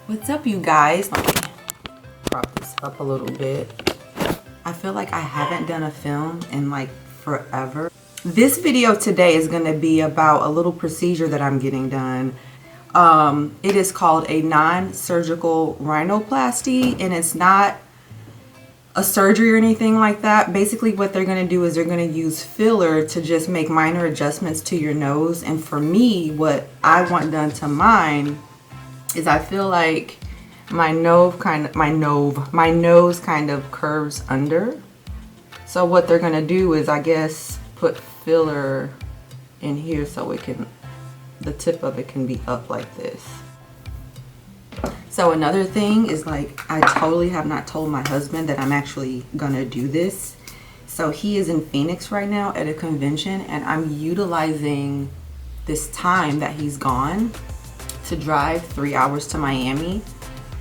What's up, you guys? Let me prop this up a little bit. I feel like I haven't done a film in like forever. This video today is going to be about a little procedure that I'm getting done. It is called a non-surgical rhinoplasty, and it's not a surgery or anything like that. Basically what they're going to do is they're going to use filler to just make minor adjustments to your nose. And for me, what I want done to mine is I feel like my nose kind of curves under. So what they're gonna do is, I guess, put filler in here so it can, the tip of it can be up like this. So another thing is, like, I totally have not told my husband that I'm actually gonna do this. So he is in Phoenix right now at a convention, and I'm utilizing this time that he's gone to drive 3 hours to Miami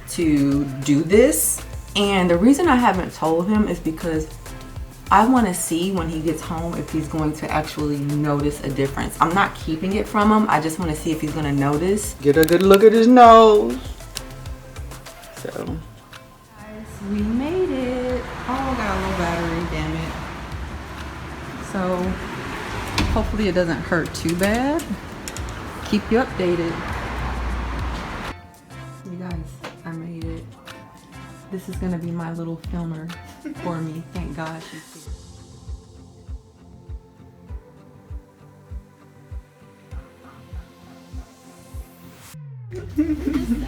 to do this. And the reason I haven't told him is because I want to see when he gets home if he's going to actually notice a difference. I'm not keeping it from him. I just want to see if he's going to notice. Get a good look at his nose. So, guys, we made it. Oh, got a low battery, damn it. So hopefully it doesn't hurt too bad. Keep you updated. You guys, I made it. This is gonna be my little filmer for me. Thank God she's here.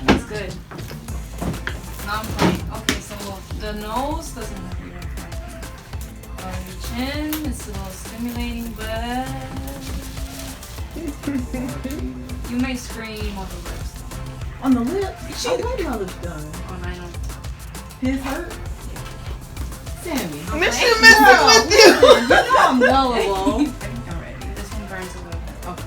That's good. Now I'm playing. Okay, so the nose doesn't have your chin is a little stimulating, but you may scream on the lips. on the lips? She got my lips done. Oh, I know. His hurt? Sammy. Okay. She messing with you. You know I'm gullible. I think I'm ready. This one burns a little bit. Okay.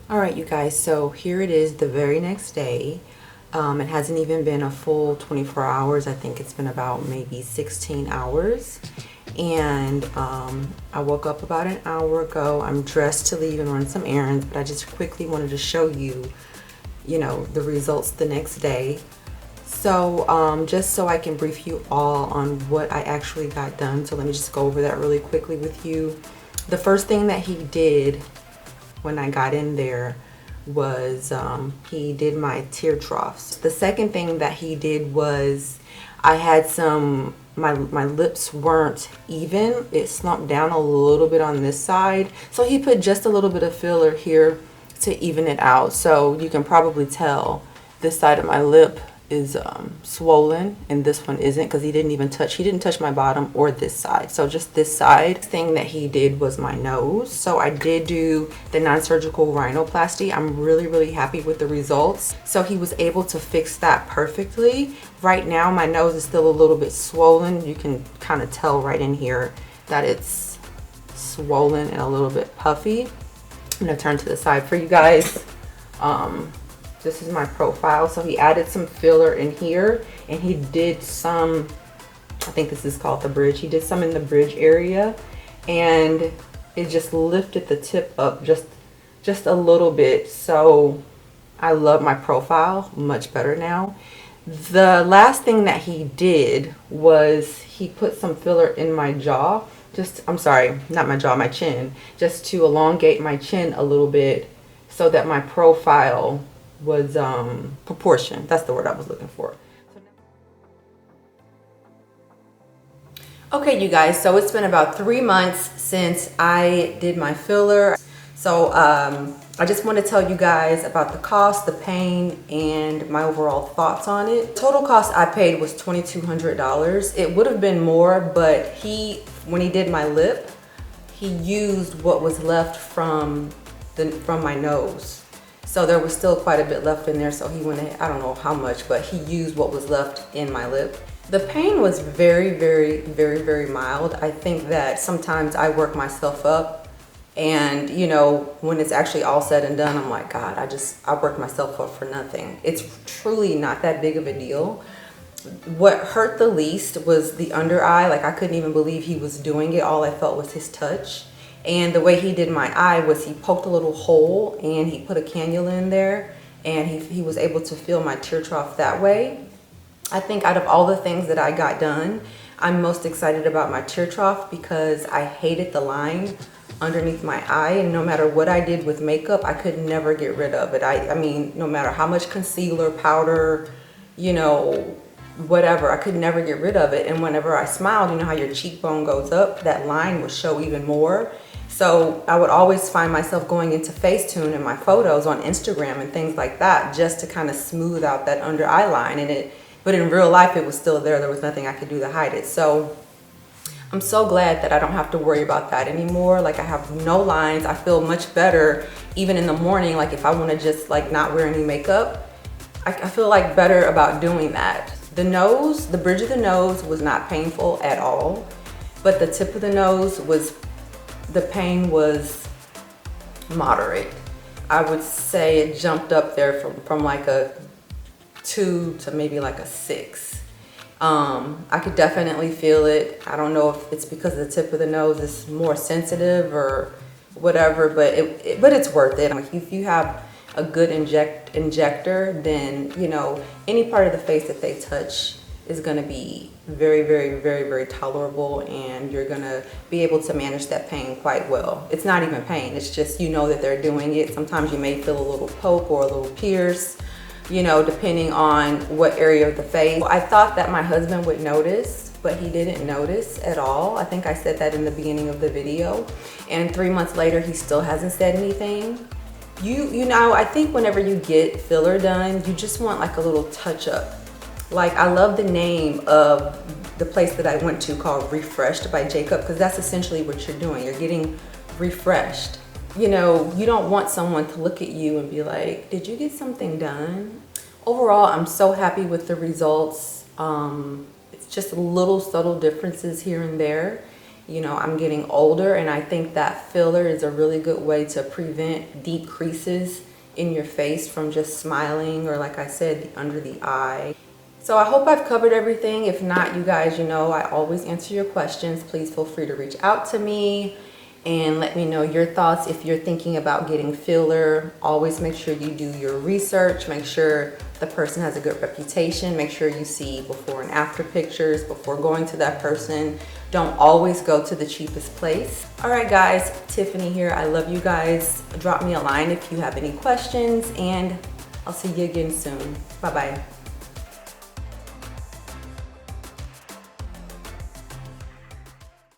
Alright, you guys, so here it is the very next day. It hasn't even been a full 24 hours. I think it's been about maybe 16 hours. And I woke up about an hour ago. I'm dressed to leave and run some errands, but I just quickly wanted to show you, the results the next day. So just so I can brief you all on what I actually got done. So let me just go over that really quickly with you. The first thing that he did when I got in there was he did my tear troughs. The second thing that he did was I had my lips weren't even. It slumped down a little bit on this side. So he put just a little bit of filler here to even it out. So you can probably tell this side of my lip is swollen and this one isn't, because he didn't touch my bottom or this side. So just this side. Thing that he did was my nose. So I did do the non-surgical rhinoplasty. I'm really happy with the results. So he was able to fix that perfectly. Right now my nose is still a little bit swollen. You can kind of tell right in here that it's swollen and a little bit puffy. I'm gonna turn to the side for you guys. This is my profile. So he added some filler in here, and he did some, I think this is called the bridge. He did some in the bridge area, and it just lifted the tip up just a little bit. So I love my profile much better now. The last thing that he did was he put some filler in my jaw. I'm sorry, not my jaw, my chin, just to elongate my chin a little bit so that my profile was proportioned. That's the word I was looking for. Okay, you guys, so it's been about 3 months since I did my filler. So I just want to tell you guys about the cost, the pain, and my overall thoughts on it. Total cost I paid was $2,200. It would have been more, but when he did my lip, he used what was left from my nose. So there was still quite a bit left in there. So he went ahead, I don't know how much, but he used what was left in my lip. The pain was very mild. I think that sometimes I work myself up, and you know, when it's actually all said and done, I'm like, God, I worked myself up for nothing. It's truly not that big of a deal. What hurt the least was the under eye. Like, I couldn't even believe he was doing it. All I felt was his touch. And the way he did my eye was he poked a little hole and he put a cannula in there, and he was able to feel my tear trough that way. I think out of all the things that I got done, I'm most excited about my tear trough because I hated the line underneath my eye, and no matter what I did with makeup, I could never get rid of it. I mean, no matter how much concealer, powder, you know, whatever, I could never get rid of it. And whenever I smiled, you know how your cheekbone goes up, that line would show even more. So I would always find myself going into Facetune in my photos on Instagram and things like that, just to kind of smooth out that under eye line. But in real life, it was still there. There was nothing I could do to hide it. So I'm so glad that I don't have to worry about that anymore. Like, I have no lines. I feel much better even in the morning. Like, if I want to just like not wear any makeup, I feel like better about doing that. The nose, the bridge of the nose was not painful at all, but the tip of the nose the pain was moderate. I would say it jumped up there from like a 2 to maybe like a 6. I could definitely feel it. I don't know if it's because the tip of the nose is more sensitive or whatever, but it's worth it. Like, if you have a good injector, then you know any part of the face that they touch is going to be very tolerable, and you're going to be able to manage that pain quite well. It's not even pain, it's just, you know, that they're doing it. Sometimes you may feel a little poke or a little pierce, you know, depending on what area of the face. I thought that my husband would notice, but he didn't notice at all. I think I said that in the beginning of the video, and 3 months later he still hasn't said anything. You know, I think whenever you get filler done, you just want like a little touch up. Like, I love the name of the place that I went to called Refreshed by Jacob, because that's essentially what you're doing. You're getting refreshed. You know, you don't want someone to look at you and be like, did you get something done? Overall, I'm so happy with the results. It's just little subtle differences here and there. You know, I'm getting older, and I think that filler is a really good way to prevent deep creases in your face from just smiling, or like I said, under the eye. So I hope I've covered everything. If not, you guys, you know, I always answer your questions. Please feel free to reach out to me and let me know your thoughts. If you're thinking about getting filler, always make sure you do your research. Make sure the person has a good reputation. Make sure you see before and after pictures before going to that person. Don't always go to the cheapest place. All right, guys, Tiffany here. I love you guys. Drop me a line if you have any questions, and I'll see you again soon. Bye-bye.